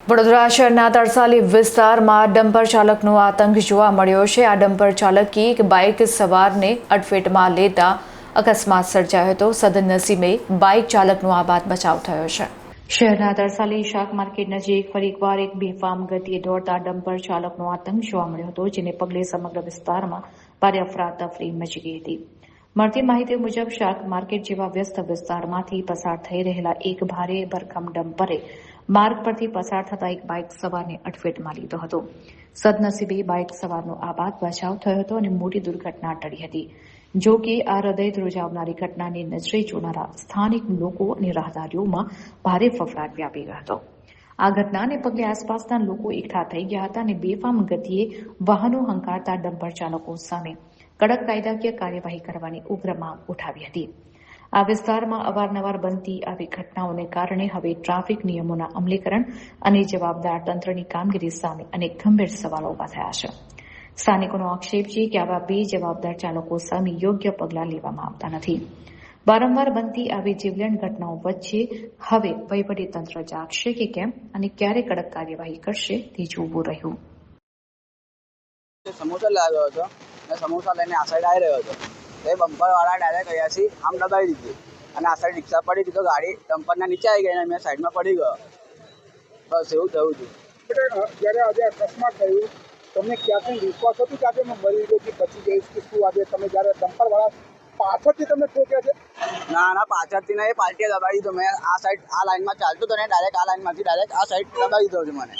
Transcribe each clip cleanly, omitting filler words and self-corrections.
વડોદરા શહેરના તરસાલી વિસ્તારમાં ડમ્પર ચાલકનો આતંક જોવા મળ્યો છે। આ ડમ્પર ચાલકે એક બાઇક સવારને અડફેટમાં લેતા અકસ્માત સર્જાયો હતો। સદનસીબે બાઇક ચાલકનો આબાદ બચાવ થયો છે। શહેરના તરસાલી શાક માર્કેટ નજીક ફરી એકવાર એક બેફામ ગતિએ દોડતા ડમ્પર ચાલકનો આતંક જોવા મળ્યો હતો, જેને પગલે સમગ્ર વિસ્તારમાં ભારે અફરાતફરી મચી ગઈ હતી। મળતી માહિતી મુજબ શાક માર્કેટ જેવા વ્યસ્ત વિસ્તારમાંથી પસાર થઈ રહેલા એક ભારે ભરખમ ડમ્પરે માર્ગ પરથી પસાર થતા એક બાઇક સવારને અડફેટમાં લીધો હતો। સદનસીબે બાઇક સવારનો આબાદ બચાવ થયો હતો અને મોટી દુર્ઘટના ટળી હતી। જો કે આ હૃદય ધ્રુજાવનારી ઘટનાને નજરે જોનારા સ્થાનિક લોકો અને રાહદારીઓમાં ભારે ફફડાટ વ્યાપી ગયો હતો। આ ઘટનાને પગલે આસપાસના લોકો એકઠા થઈ ગયા હતા અને બેફામ ગતિએ વાહનો હંકારતા ડમ્પર ચાલકો સામે કડક કાયદાકીય કાર્યવાહી કરવાની ઉગ્ર માંગ ઉઠાવી હતી। આ વિસ્તારમાં અવારનવાર બનતી આવી ઘટનાઓને કારણે હવે ટ્રાફિક નિયમોના અમલીકરણ અને જવાબદાર તંત્રની કામગીરી સામે અનેક ગંભીર સવાલો ઉભા થયા છે। સ્થાનિકોનો આક્ષેપ છે કે આવા બેજવાબદાર ચાલકો સામે યોગ્ય પગલાં લેવામાં આવતા નથી। વારંવાર બનતી આવી જીવલેણ ઘટનાઓ વચ્ચે હવે વહીવટીતંત્ર જાગશે કે કેમ અને ક્યારે કડક કાર્યવાહી કરશે તે જોવું રહ્યું। સમોસા લાવ્યો હતો અને સમોસા લઈને આ સાઈડ આવી રહ્યો હતો, તો એ બમ્પરવાળા ડાયરેક્ટ અહીંયાથી આમ દબાવી દીધી અને આ સાઈડ રિક્ષા પડી હતી, તો ગાડી ડમ્પરના નીચે આવી ગઈ અને મેં સાઈડમાં પડી ગયો। બસ એવું થયું હતું। જ્યારે આજે અકસ્માત થયું, તમને ક્યાંથી વિશ્વાસ હતો કે આજે હું મરી ગયો કે બચી જઈશ કે શું? આજે તમે જ્યારે ડમ્પરવાળા પાછળથી તમને ઠોક્યા છે? ના, પાછળથી ના, એ પાર્ટીએ દબાવી દીધો। મેં આ સાઈડ આ લાઈનમાં ચાલતો હતો ને ડાયરેક્ટ આ લાઈનમાંથી ડાયરેક્ટ આ સાઈડ દબાવી દીધો છે મને।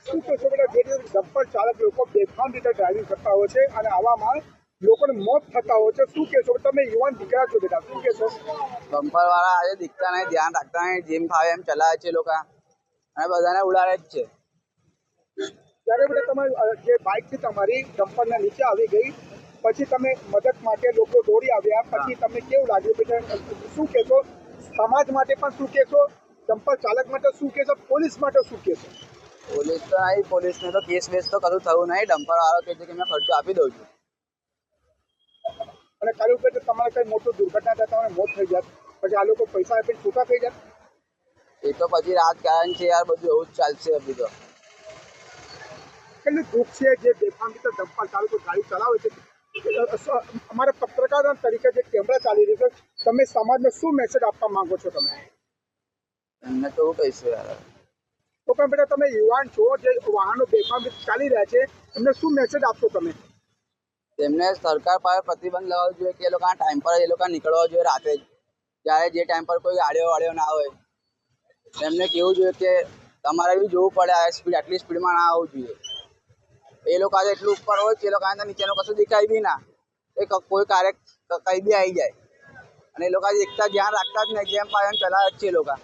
શું કહેશો બેટા, જે રીતે ડમ્પર ચાલક લોકો બેફામ રીતે ડ્રાઇવિંગ કરતા હોય છે અને આવામાં લોકોને મોત થતા હોય છે, શું કહેશો? તમે યુવાન દીકરા છો બેટા, શું કહેશો? બમ્પરવાળા આજે દીખતા નહીં, ધ્યાન રાખતા નહીં, જેમ ફાવે એમ ચલાવે છે લોકો અને બધાને ઉડાડે જ છે। ત્યારે બેટા તમારી જે બાઇક છે તમારી ડમ્પરના નીચે આવી ગઈ, પછી તમે મદદ માટે લોકો દોડી આવ્યા, પછી તમને કેવું લાગ્યું બેટા? શું કહેશો? સમાજ માટે પણ શું કહેશો? ડમ્પર ચાલક માટે શું કહેશો? પોલીસ માટે શું કહેશો? પોલીસ તો નહીં, પોલીસને તો કેસ બેસ તો કશું થયું નહીં। ડમ્પરવાળો કહે છે કે મેં ખર્ચો આપી દઉં છું। અને કાલું કે તમારે કઈ મોટું દુર્ઘટના થાય, તમારે મોત થઈ જાય, પછી આ લોકો પૈસા આપીને છૂટા થઈ જાય? એ તો પછી રાજકારણ છે યાર, બધું એવું જ ચાલશે અભી તો। કેટલું દુઃખ છે જે બેફામ રીતે ડમ્પર ચાલકો ગાડી ચલાવે છે। અમારા પત્રકાર તરીકે જે કેમેરા ચાલી રહ્યો છે, તમે સમાજને શું મેસેજ આપવા માંગો છો? તમે એમને તો એવું કહીશું યાર। તો પણ બેટા તમે યુવાન છો, જે વાહનો બેફામ રીતે ચાલી રહ્યા છે, એમને શું મેસેજ આપશો તમે? તેમને સરકાર પાસે પ્રતિબંધ લાવવો જોઈએ કે એ લોકોના ટાઈમ પર એ લોકો નીકળવા જોઈએ રાતે જ, જ્યારે જે ટાઈમ પર કોઈ ગાડીઓ વાળીઓ ના હોય। એમને કહેવું જોઈએ કે તમારે બી જોવું પડે, આ સ્પીડ આટલી સ્પીડમાં ના આવવું જોઈએ। એ લોકો આજે એટલું ઉપર હોય કે એ લોકો નીચેનું કશું દેખાય બી ના, એ કોઈ કાર્ય કંઈ બી આવી જાય અને એ લોકો એકતા ધ્યાન રાખતા જ નહીં, જેમ પાડે એમ ચલાવે જ છે એ લોકો।